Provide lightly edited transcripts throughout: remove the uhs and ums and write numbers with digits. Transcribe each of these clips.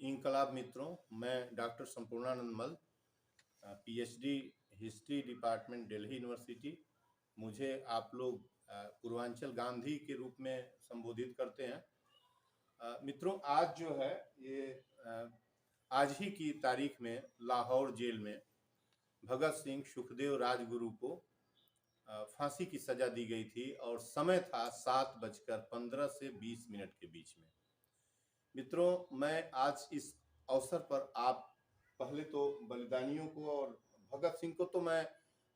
इंकलाब मित्रों, मैं डॉक्टर संपूर्णानंद मल, PhD history department Delhi university. मुझे आप लोग पूर्वांचल गांधी के रूप में संबोधित करते हैं। मित्रों, आज जो है ये आज ही की तारीख में लाहौर जेल में भगत सिंह सुखदेव राजगुरु को फांसी की सजा दी गई थी और समय था 7:15 से 20 मिनट के बीच में। मित्रों, मैं आज इस अवसर पर आप पहले तो बलिदानियों को और भगत सिंह को तो मैं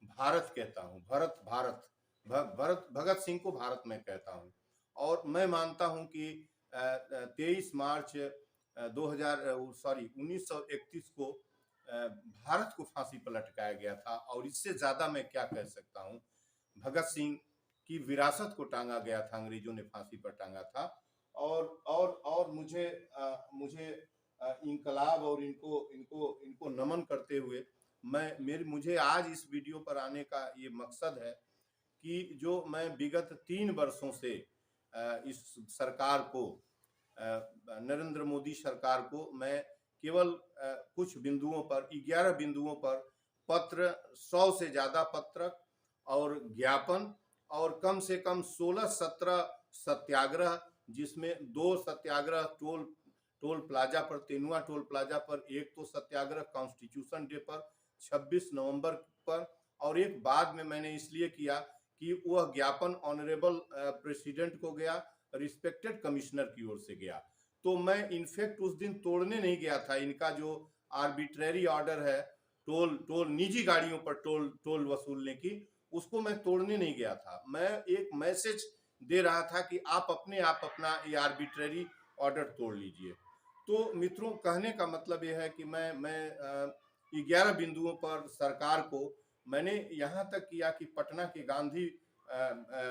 भारत कहता हूँ, भरत भगत सिंह को भारत में कहता हूँ। और मैं मानता हूँ कि 23 मार्च 1931 को भारत को फांसी पर लटकाया गया था और इससे ज्यादा मैं क्या कह सकता हूँ। भगत सिंह की विरासत को टांगा गया था, अंग्रेजों ने फांसी पर टांगा था। और मुझे इंकलाब और इनको इनको इनको नमन करते हुए मुझे आज इस वीडियो पर आने का ये मकसद है कि जो मैं विगत 3 वर्षों से इस सरकार को, नरेंद्र मोदी सरकार को, मैं केवल कुछ बिंदुओं पर, 11 बिंदुओं पर पत्र, 100 से ज्यादा पत्रक और ज्ञापन और कम से कम 16-17 सत्याग्रह, जिसमें 2 सत्याग्रह टोल प्लाजा पर, तेनुआ टोल प्लाजा पर, एक तो सत्याग्रह कॉन्स्टिट्यूशन डे पर 26 नवंबर पर, और एक बाद में मैंने इसलिए किया कि वह ज्ञापन ऑनरेबल प्रेसिडेंट को गया, रिस्पेक्टेड कमिश्नर की ओर से गया। तो मैं इनफेक्ट उस दिन तोड़ने नहीं गया था इनका जो आर्बिट्रेरी ऑर्डर है टोल निजी गाड़ियों पर टोल वसूलने की, उसको मैं तोड़ने नहीं गया था। मैं एक मैसेज दे रहा था कि आप अपना ये आर्बिट्रेरी ऑर्डर तोड़ लीजिए। तो मित्रों, कहने का मतलब यह है कि मैं 11 बिंदुओं पर सरकार को मैंने यहाँ तक किया कि पटना के गांधी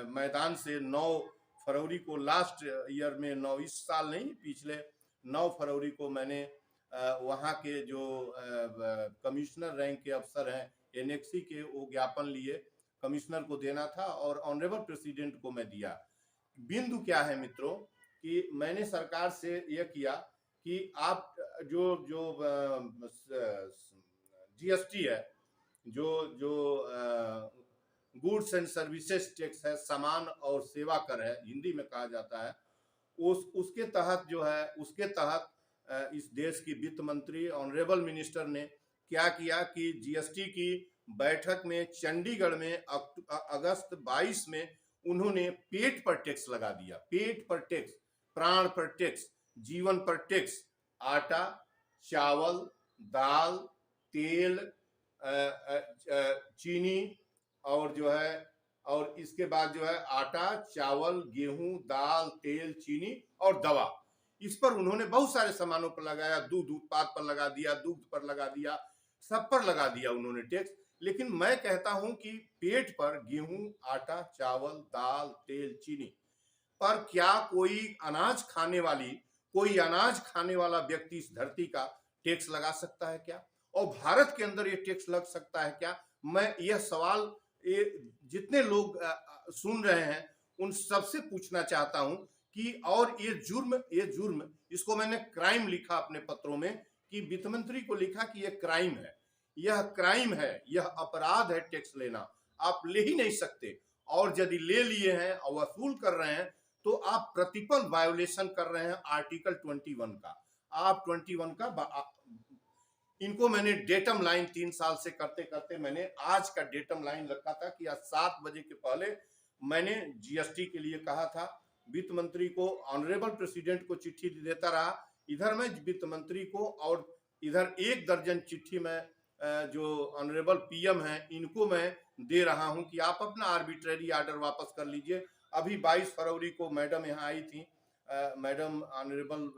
मैदान से 9 फरवरी को, लास्ट ईयर में, 9 इस साल नहीं, पिछले 9 फरवरी को मैंने वहाँ के जो कमिश्नर रैंक के अफसर हैं एनएक्सी के, वो ज्ञापन लिए, कमिश्नर को देना था और ऑनरेबल प्रेसिडेंट को मैं दिया। बिंदु क्या है मित्रों कि मैंने सरकार से यह किया कि आप जो जीएसटी है, जो गुड्स एंड सर्विसेज टैक्स है, सामान और सेवा कर है, हिंदी में कहा जाता है, उसके तहत इस देश की वित्त मंत्री ऑनरेबल मिनिस्टर ने क्या किया कि जीएसटी की बैठक में चंडीगढ़ में अगस्त 22 में उन्होंने पेट पर टैक्स लगा दिया। पेट पर टैक्स, प्राण पर टैक्स, जीवन पर टैक्स, आटा, चावल, दाल, तेल, चीनी और जो है, और इसके बाद जो है आटा, चावल, गेहूं, दाल, तेल, चीनी और दवा, इस पर उन्होंने बहुत सारे सामानों पर लगाया। दूध उत्पाद पर लगा दिया, दूध पर लगा दिया, सब पर लगा दिया उन्होंने टैक्स। लेकिन मैं कहता हूं कि पेट पर, गेहूं, आटा, चावल, दाल, तेल, चीनी पर क्या कोई अनाज खाने वाला व्यक्ति इस धरती का टैक्स लगा सकता है क्या? और भारत के अंदर ये टैक्स लग सकता है क्या? मैं यह सवाल जितने लोग सुन रहे हैं उन सबसे पूछना चाहता हूं कि, और ये जुर्म, इसको मैंने क्राइम लिखा अपने पत्रों में कि वित्त मंत्री को लिखा कि यह क्राइम है, यह क्राइम है, यह अपराध है टैक्स लेना, आप ले ही नहीं सकते। और यदि ले लिए हैं और वसूल कर रहे हैं तो आप प्रतिपल वायोलेशन कर रहे हैं आर्टिकल 21 का। आप 21 का इनको मैंने डेटम लाइन 3 साल से करते करते मैंने आज का डेटम लाइन रखा था कि आज 7 बजे के पहले मैंने जीएसटी के लिए कहा था। वित्त मंत्री को, ऑनरेबल प्रेसिडेंट को चिट्ठी देता रहा, इधर मैं वित्त मंत्री को, और इधर 1 दर्जन चिट्ठी मैं जो ऑनरेबल पीएम है इनको मैं दे रहा हूं कि आप अपना आर्बिट्रेरी ऑर्डर वापस कर लीजिए। अभी 22 फरवरी को मैडम यहाँ आई थी, मैडम ऑनरेबल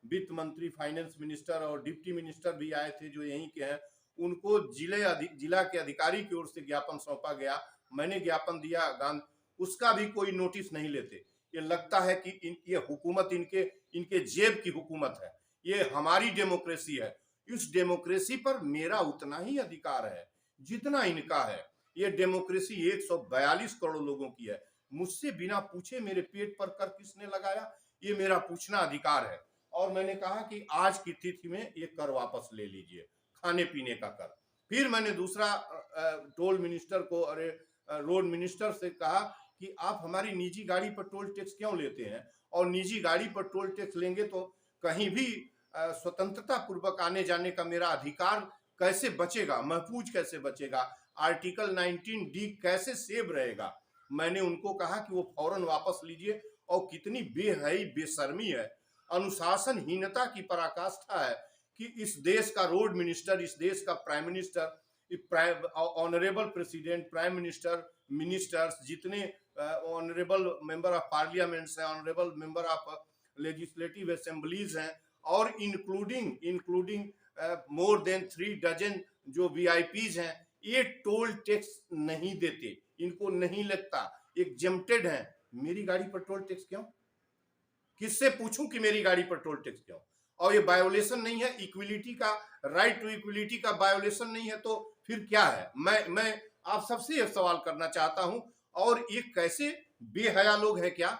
वित्त मंत्री, फाइनेंस मिनिस्टर और डिप्टी मिनिस्टर भी आए थे जो यहीं के हैं। उनको जिला के अधिकारी की ओर से ज्ञापन सौंपा गया, मैंने ज्ञापन दिया, उसका भी कोई नोटिस नहीं लेते। ये लगता है कि ये हुकूमत इनके जेब की हुकूमत है, ये हमारी डेमोक्रेसी है। इस डेमोक्रेसी पर मेरा उतना ही अधिकार है जितना इनका है। ये डेमोक्रेसी 142 करोड़ लोगों की है। मुझसे बिना पूछे मेरे पेट पर कर किसने लगाया, ये मेरा पूछना अधिकार है। और मैंने कहा कि आज की तिथि में ये कर वापस ले लीजिए, खाने पीने का कर। फिर मैंने दूसरा टोल मिनिस्टर को, अरे रोड मिनिस्टर से कहा कि आप हमारी निजी गाड़ी पर टोल टैक्स क्यों लेते हैं, और निजी गाड़ी पर टोल टैक्स लेंगे तो कहीं भी स्वतंत्रता पूर्वक आने जाने का मेरा अधिकार कैसे बचेगा, महफूज कैसे बचेगा, आर्टिकल 19D कैसे सेव रहेगा। मैंने उनको कहा कि वो फौरन वापस लीजिए। और कितनी बेहयाई बेशर्मी है, अनुशासनहीनता की पराकाष्ठा है कि इस देश का रोड मिनिस्टर, इस देश का prime minister, honourable president, prime minister, ministers, जितने ऑनरेबल मेंबर ऑफ पार्लियामेंट्स हैं, honourable member of legislative assemblies हैं, और इंक्लूडिंग मोर देन 3 डजन जो VIPs हैं, ये टोल टैक्स नहीं देते, इनको नहीं लगता, एग्जेम्प्टेड हैं। मेरी गाड़ी पर टोल टैक्स क्यों? किससे पूछूं कि मेरी गाड़ी पर टोल टैक्स क्यों? और ये वायोलेशन नहीं है इक्विलिटी का, राइट टू इक्विलिटी का वायोलेशन नहीं है तो फिर क्या है? मैं आप सबसे ये सवाल करना चाहता हूं। और ये कैसे बेहया लोग हैं क्या?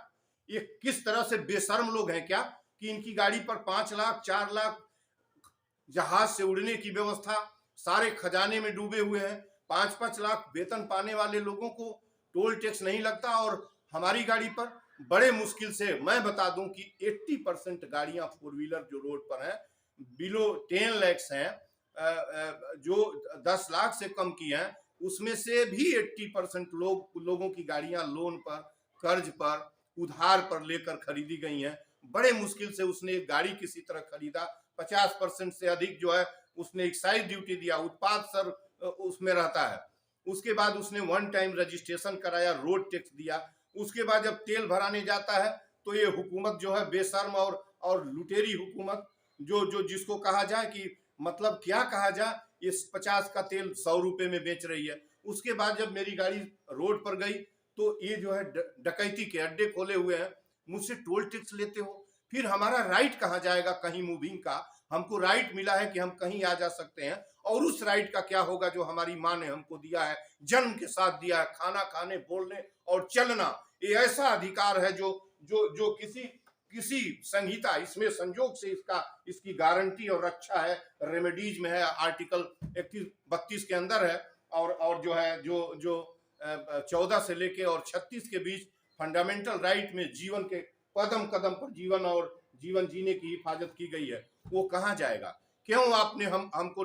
ये किस तरह से बेशर्म लोग हैं क्या कि इनकी गाड़ी पर 5 लाख 4 लाख जहाज से उड़ने की व्यवस्था, सारे खजाने में डूबे हुए हैं, 5-5 लाख वेतन पाने वाले लोगों को टोल टैक्स नहीं लगता, और हमारी गाड़ी पर बड़े मुश्किल से, मैं बता दूं कि 80% गाड़ियां 4 व्हीलर जो रोड पर हैं बिलो 10 lakhs हैं, जो 10 लाख से कम की हैं, उसमें से भी 80% लोगों की गाड़ियां लोन पर, कर्ज पर, उधार पर लेकर खरीदी गई हैं। बड़े मुश्किल से उसने एक गाड़ी किसी तरह खरीदा, 50% से अधिक जो है उसने एक्साइज ड्यूटी दिया, उत्पाद सर उसमें रहता है। उसके बाद उसने 1 टाइम रजिस्ट्रेशन कराया, रोड टैक्स दिया। उसके बाद जब तेल भराने जाता है तो ये हुकूमत जो है बेशर्म और लुटेरी हुकूमत, जो जिसको कहा जाए कि मतलब क्या कहा जाए, इस 50 का तेल 100 रुपए में बेच रही है। उसके बाद जब मेरी गाड़ी रोड पर गई तो ये जो है डकैती के अड्डे खोले हुए हैं, मुझसे टोल टैक्स लेते हो। फिर हमारा राइट कहाँ जाएगा कहीं मूविंग का? हमको राइट मिला है कि हम कहीं आ जा सकते हैं, और उस राइट का क्या होगा जो हमारी माँ ने हमको दिया है, जन्म के साथ दिया है, खाना खाने, बोलने और चलना। ये ऐसा अधिकार है जो किसी संहिता, इसमें संजोग से इसकी गारंटी और रक्षा है, रेमेडीज में है, आर्टिकल 31-32 के अंदर है, और जो है जो 14 से लेके और 36 के बीच फंडामेंटल राइट में जीवन के कदम कदम पर जीवन जीने की हिफाजत की गई है। वो कहाँ जाएगा? क्यों आपने हमको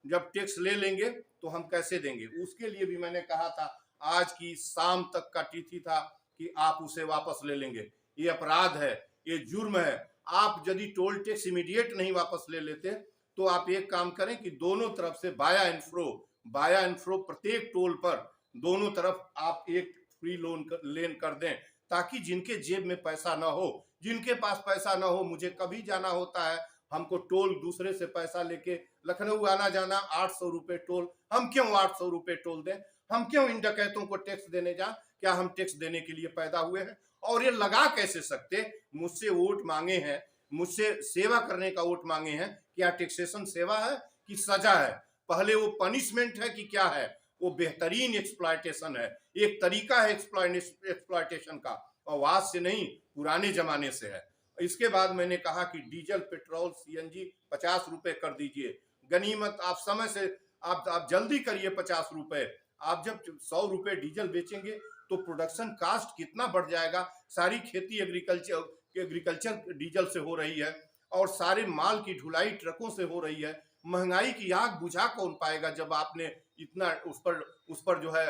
जब टैक्स ले लेंगे तो हम कैसे देंगे? उसके लिए भी मैंने कहा था, आज की शाम तक का तिथि था कि आप उसे वापस ले लेंगे। ये अपराध है, ये जुर्म है। आप यदि टोल टैक्स इमीडिएट नहीं वापस ले लेते तो आप एक काम करें कि दोनों तरफ से बाया एंड फ्रो प्रत्येक टोल पर दोनों तरफ आप एक फ्री लेन कर दें, ताकि जिनके जेब में पैसा ना हो, जिनके पास पैसा ना हो, मुझे कभी जाना होता है, हमको टोल दूसरे से पैसा लेके लखनऊ आना जाना 800 रुपए टोल, हम क्यों 800 रुपए टोल दें? हम क्यों इन डकैतों को टैक्स देने जाएं? क्या हम टैक्स देने के लिए पैदा हुए हैं? और ये लगा कैसे सकते? मुझसे वोट मांगे हैं, मुझसे सेवा करने का वोट मांगे हैं। क्या टैक्सेशन सेवा है कि सजा है? पहले वो पनिशमेंट है कि क्या है? वो बेहतरीन एक्सप्लॉयटेशन है, एक तरीका है एक्सप्लॉयटेशन का, और आज से नहीं, पुराने जमाने से है। इसके बाद मैंने कहा कि डीजल, पेट्रोल, CNG 50 रुपए कर दीजिए। गनीमत, आप समय से आप जल्दी करिए 50 रुपए। आप जब 100 रुपए डीजल बेचेंगे तो प्रोडक्शन कास्ट कितना बढ़ जाएगा। सारी खेती एग्रीकल्चर डीजल से हो रही है, और सारे माल की ढुलाई ट्रकों से हो रही है। महंगाई की आग बुझा कौन पाएगा जब आपने इतना उस पर जो है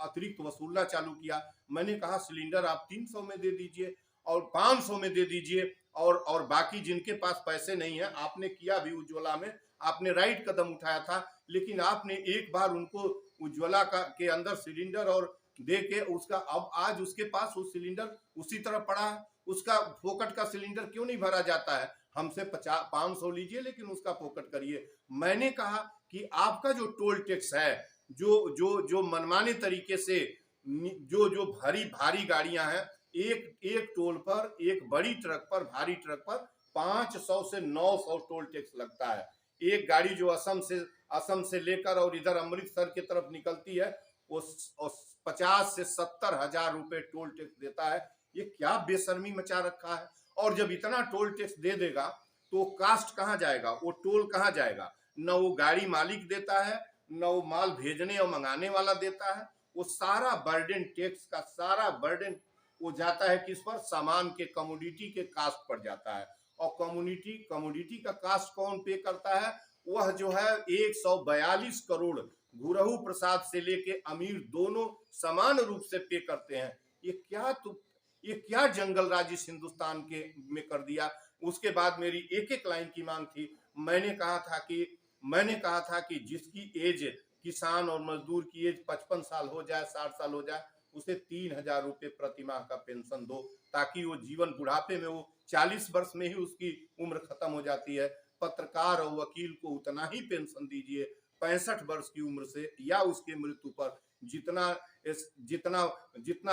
अतिरिक्त वसूलना चालू किया। मैंने कहा सिलेंडर आप 300 में दे दीजिए और 500 में दे दीजिए, और बाकी जिनके पास पैसे नहीं है, आपने किया भी उज्ज्वला में, आपने राइट कदम उठाया था, लेकिन आपने एक बार उनको उज्ज्वला के अंदर सिलेंडर और दे के उसका, अब आज उसके पास वो सिलेंडर उसी तरह पड़ा है, उसका फोकट का सिलेंडर क्यों नहीं भरा जाता है? हमसे 500 लीजिए लेकिन उसका फोकट करिए। मैंने कहा कि आपका जो टोल टैक्स है, जो मनमाने तरीके से जो भारी गाड़ियां हैं, एक टोल पर, एक बड़ी ट्रक पर, भारी ट्रक पर 500 से 900 टोल टैक्स लगता है। एक गाड़ी जो असम से लेकर और इधर अमृतसर की तरफ निकलती है, वो 50 से 70 हजार रुपए टोल टैक्स देता है। ये क्या बेशर्मी मचा रखा है। और जब इतना टोल टैक्स दे देगा तो कास्ट कहाँ जाएगा, वो टोल कहाँ जाएगा? न वो गाड़ी मालिक देता है, न वो माल भेजने और मंगाने वाला देता है। वो सारा बर्डन, टैक्स का सारा बर्डन वो जाता है किस पर? सामान के, कमोडिटी के कास्ट पर जाता है। और कमोडिटी का कास्ट कौन पे करता है? वह जो है 142 करोड़ गुरहु प्रसाद से लेके अमीर दोनों समान रूप से पे करते हैं। ये क्या जंगल राज इस हिंदुस्तान के में कर दिया। उसके बाद मेरी एक एक लाइन की मांग थी। मैंने कहा था कि जिसकी एज, किसान और मजदूर की एज 55 साल हो जाए, 60 साल हो जाए, उसे 3,000 रुपए प्रति माह का पेंशन दो, ताकि वो जीवन बुढ़ापे में, वो 40 वर्ष में ही उसकी उम्र खत्म हो जाती है। पत्रकार और वकील को उतना ही पेंशन दीजिए 65 वर्ष की उम्र से या उसके मृत्यु पर, जितना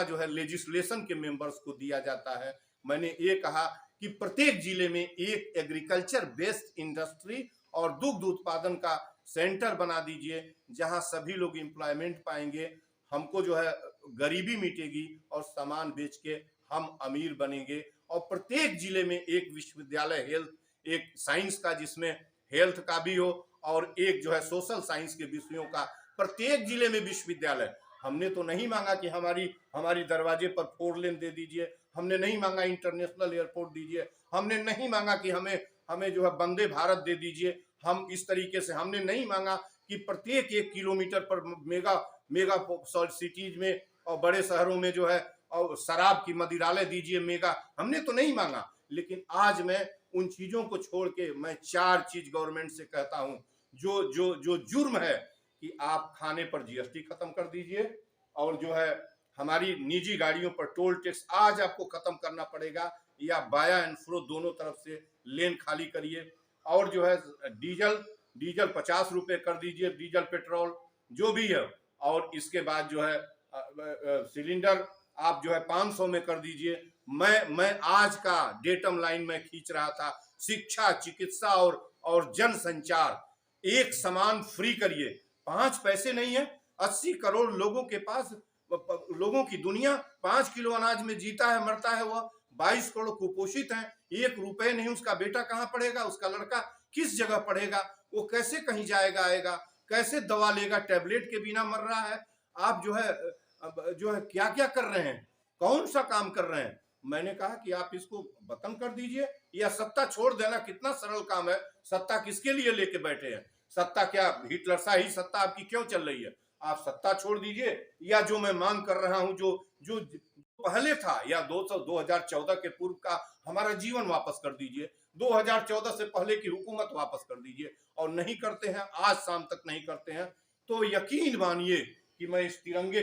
जो है लेजिस्लेशन के मेंबर्स को दिया जाता है। मैंने ये कहा कि प्रत्येक जिले में एक एग्रीकल्चर बेस्ड इंडस्ट्री और दुग्ध उत्पादन का सेंटर बना दीजिए, जहां सभी लोग एम्प्लॉयमेंट पाएंगे। हमको जो है गरीबी मिटेगी और सामान बेच के हम अमीर बनेंगे। और प्रत्येक जिले में एक विश्वविद्यालय हेल्थ, एक साइंस का, जिसमें हेल्थ का भी हो और एक जो है सोशल साइंस के विषयों का, प्रत्येक जिले में विश्वविद्यालय। हमने तो नहीं मांगा कि हमारी दरवाजे पर 4 लेन दे दीजिए, हमने नहीं मांगा इंटरनेशनल एयरपोर्ट दीजिए, हमने नहीं मांगा कि हमें जो है वंदे भारत दे दीजिए। हम इस तरीके से हमने नहीं मांगा कि प्रत्येक 1 किलोमीटर पर मेगा सिटीज में और बड़े शहरों में जो है और शराब की मदिरालय दीजिए मेगा, हमने तो नहीं मांगा। लेकिन आज मैं उन चीजों को छोड़ के मैं 4 चीज गवर्नमेंट से कहता हूं। जो जुर्म है कि आप खाने पर जीएसटी खत्म कर दीजिए, और जो है हमारी निजी गाड़ियों पर टोल टैक्स आज आपको खत्म करना पड़ेगा, या बाया एंड फ्रो दोनों तरफ से लेन खाली करिए। और जो है डीजल 50 रुपए कर दीजिए, डीजल पेट्रोल जो भी है। और इसके बाद जो है सिलेंडर आप जो है 500 में कर दीजिए। मैं आज का डेटम लाइन में खींच रहा था, शिक्षा, चिकित्सा और जन संचार एक समान फ्री करिए। 5 पैसे नहीं है, 80 करोड़ लोगों के पास, लोगों की दुनिया 5 किलो अनाज में जीता है, मरता है। वह 22 करोड़ कुपोषित हैं, 1 रुपए नहीं। उसका बेटा कहाँ पढ़ेगा? उसका लड़का किस जगह पढ़ेगा? वो कैसे कहीं जाएगा आएगा? कैसे दवा लेगा? टैबलेट के बिना मर रहा है। आप जो है क्या क्या कर रहे हैं, कौन सा काम कर रहे हैं? मैंने कहा कि आप इसको खत्म कर दीजिए या सत्ता छोड़ देना। कितना सरल काम है। सत्ता किसके लिए लेके बैठे हैं? सत्ता क्या हिटलर शाही सत्ता आपकी क्यों चल रही है? आप सत्ता छोड़ दीजिए, या जो मैं मांग कर रहा हूं, जो पहले था, या 2014 के पूर्व का हमारा जीवन वापस कर दीजिए। 2014 से पहले की हुकूमत वापस कर दीजिए। और नहीं करते हैं, आज शाम तक नहीं करते हैं, तो यकीन मानिए कि मैं इस तिरंगे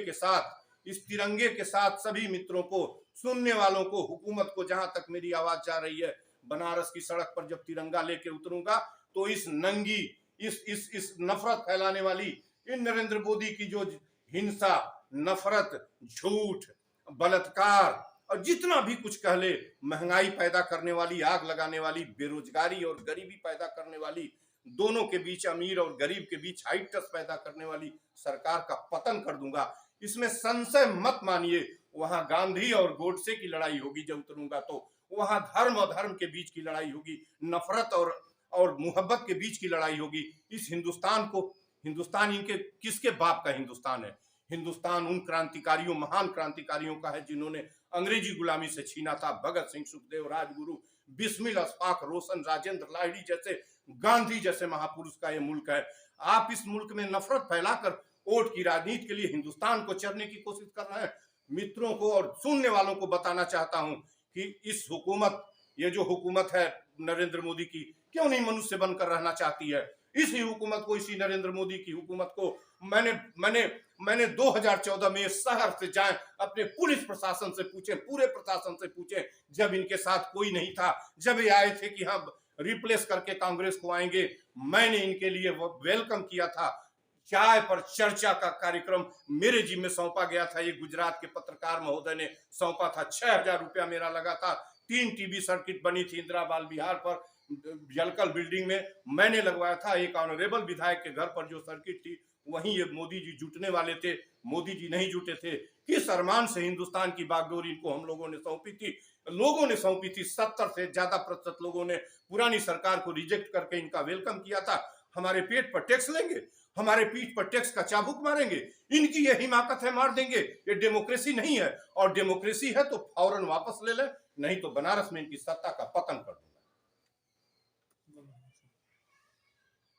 के साथ सभी मित्रों को, सुनने वालों को, हुकूमत को, जहां तक मेरी आवाज जा रही है, बनारस की सड़क पर जब तिरंगा लेके उतरूंगा तो इस नंगी, इस नफरत फैलाने वाली, इन नरेंद्र मोदी की जो हिंसा, नफरत, झूठ, बलात्कार और जितना भी कुछ कह ले, महंगाई पैदा करने वाली, आग लगाने वाली, बेरोजगारी और गरीबी पैदा करने वाली, दोनों के बीच, अमीर और गरीब के बीच हाइटस पैदा करने वाली सरकार का पतन कर दूंगा। इसमें संशय मत मानिए। वहां गांधी और गोडसे की लड़ाई होगी जब उतरूंगा, तो वहां धर्म और धर्म के बीच की लड़ाई होगी, नफरत और मोहब्बत के बीच की लड़ाई होगी। इस हिंदुस्तान इनके किसके बाप का हिंदुस्तान है? हिंदुस्तान उन क्रांतिकारियों, महान क्रांतिकारियों का है जिन्होंने अंग्रेजी गुलामी से छीना था। भगत सिंह, सुखदेव, राजगुरु, बिस्मिल, अशफाक, रोशन, राजेंद्र लाहिड़ी जैसे, गांधी जैसे महापुरुष का ये मुल्क है। आप इस मुल्क में नफरत फैलाकर वोट की राजनीति के लिए हिंदुस्तान को चरने की कोशिश कर रहे हैं। मित्रों को और सुनने वालों को बताना चाहता हूं कि ये जो हुकूमत है नरेंद्र मोदी की, क्यों नहीं मनुष्य बनकर रहना चाहती है? इसी हुकूमत को, इसी नरेंद्र मोदी की हुकूमत को मैंने 2014 में शहर से जाएं, अपने पुलिस प्रशासन से पूछे, पूरे प्रशासन से पूछे, जब इनके साथ कोई नहीं था, जब ये आए थे कि हम रिप्लेस करके कांग्रेस को आएंगे, मैंने इनके लिए वेलकम किया था। चाय पर चर्चा का कार्यक्रम मेरे जिम्मे सौंपा गया था। ये गुजरात के पत्रकार महोदय ने सौंपा था। 6,000 रुपया मेरा लगा था। 3 टीवी सर्किट बनी थी इंदिरा बाल विहार पर, जलकल बिल्डिंग में मैंने लगवाया था। एक ऑनरेबल विधायक के घर पर जो सर्किट थी, वहीं ये मोदी जी जुटने वाले थे। मोदी जी नहीं जुटे थे। किस अरमान से हिंदुस्तान की बागडोर इनको हम लोगों ने सौंपी थी। लोगों ने सौंपी थी। 70 से ज्यादा प्रतिशत लोगों ने पुरानी सरकार को रिजेक्ट करके इनका वेलकम किया था। हमारे पेट पर टैक्स लेंगे, हमारे पीठ पर टैक्स का चाबुक मारेंगे, इनकी ये हिमाकत है, मार देंगे। ये डेमोक्रेसी नहीं है, और डेमोक्रेसी है तो फौरन वापस ले ले, नहीं तो बनारस में इनकी सत्ता का पतन कर